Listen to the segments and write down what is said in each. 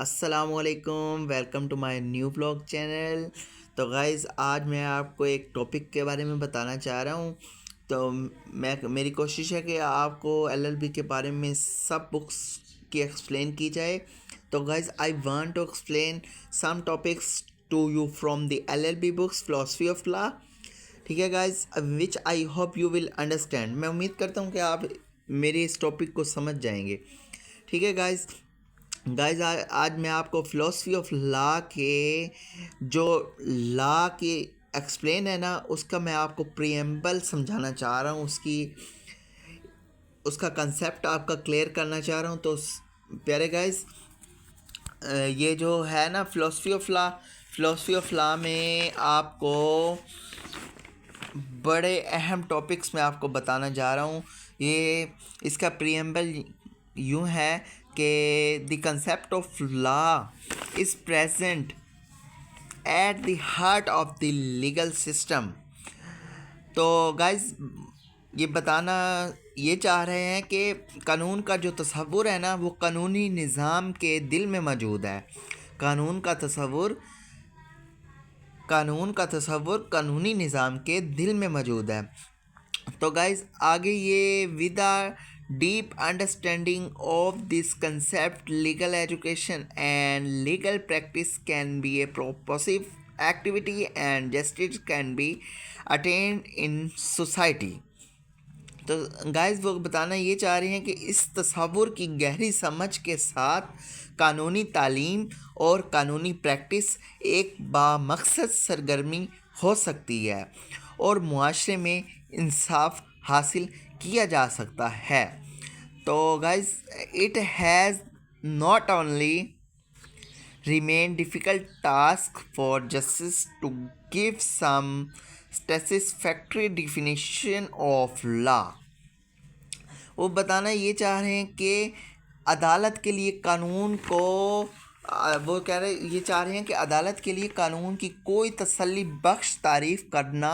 अस्सलामुअलैकुम, welcome to my new blog channel. तो guys आज मैं आपको एक टॉपिक के बारे में बताना चाह रहा हूँ। तो मेरी कोशिश है कि आपको एलएलबी के बारे में सब बुक्स की एक्सप्लेन की जाए। तो guys I want to explain some topics to you from the LLB books philosophy of law. ठीक है guys, which I hope you will understand. मैं उम्मीद करता हूँ कि आप मेरे इस टॉपिक को समझ जाएंगे। ठीक है गाइज़। आज मैं आपको फ़िलोसफी ऑफ लॉ के जो लॉ की एक्सप्लेन है ना, उसका मैं आपको प्रीएम्बल समझाना चाह रहा हूँ। उसका कंसेप्ट आपका क्लियर करना चाह रहा हूँ। तो प्यारे गाइस, ये जो है ना फ़िलोसफी ऑफ लॉ में आपको बड़े अहम टॉपिक्स में आपको बताना जा रहा हूँ। ये इसका प्रीएम्बल यूँ है कि the concept of law is present at the heart of the legal system. तो गाइज ये बताना ये चाह रहे हैं कि कानून का जो तसव्वुर है ना, वो कानूनी निज़ाम के दिल में मौजूद है। कानून का तसव्वुर कानूनी निज़ाम के दिल में मौजूद है। तो गाइज आगे ये with a deep understanding of this concept, legal education and legal practice can be a purposive activity and justice can be attained in society. तो गाइस वो बताना ये चाह रही हैं कि इस तसव्वुर की गहरी समझ के साथ कानूनी तालीम और कानूनी प्रैक्टिस एक बामकसद सरगर्मी हो सकती है और मुआशरे में इंसाफ हासिल किया जा सकता है। तो guys it has not only remain difficult task for justice to give some satisfactory definition of law। वो बताना ये चाह रहे हैं कि अदालत के लिए कानून को ये चाह रहे हैं कि अदालत के लिए कानून की कोई तसल्ली बख्श तारीफ़ करना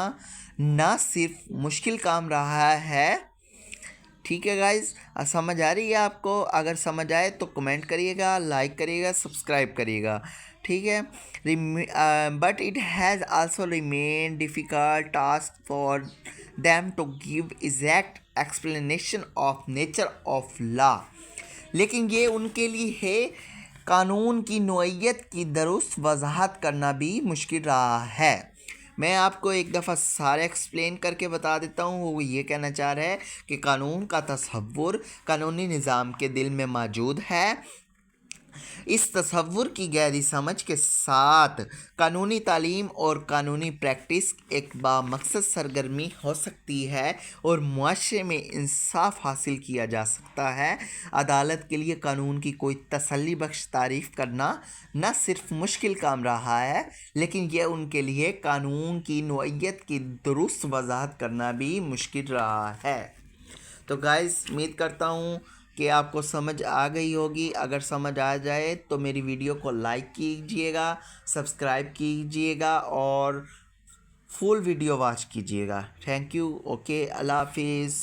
ना सिर्फ मुश्किल काम रहा है। ठीक है गाइज, समझ आ रही है आपको? अगर समझ आए तो कमेंट करिएगा, लाइक करिएगा, सब्सक्राइब करिएगा। ठीक है। But it has also remain difficult task for them to give exact explanation of nature of law. लेकिन ये उनके लिए है कानून की नोयत की दुरुस्त वजाहत करना भी मुश्किल रहा है। मैं आपको एक दफ़ा सारे एक्सप्लेन करके बता देता हूँ। वो ये कहना चाह रहा है कि कानून का तसव्वुर कानूनी निज़ाम के दिल में मौजूद है। इस तसव्वुर की गहरी समझ के साथ कानूनी तालीम और कानूनी प्रैक्टिस एक बामकसद सरगर्मी हो सकती है और मुआशरे में इंसाफ हासिल किया जा सकता है। अदालत के लिए कानून की कोई तसल्ली बख्श तारीफ़ करना न सिर्फ मुश्किल काम रहा है, लेकिन यह उनके लिए कानून की नोयत की दुरुस्त वजाहत करना भी मुश्किल रहा है। तो गाइस उम्मीद करता हूँ कि आपको समझ आ गई होगी। अगर समझ आ जाए तो मेरी वीडियो को लाइक कीजिएगा, सब्सक्राइब कीजिएगा और फुल वीडियो वॉच कीजिएगा। Thank you. ओके, अल्लाह हाफिज़।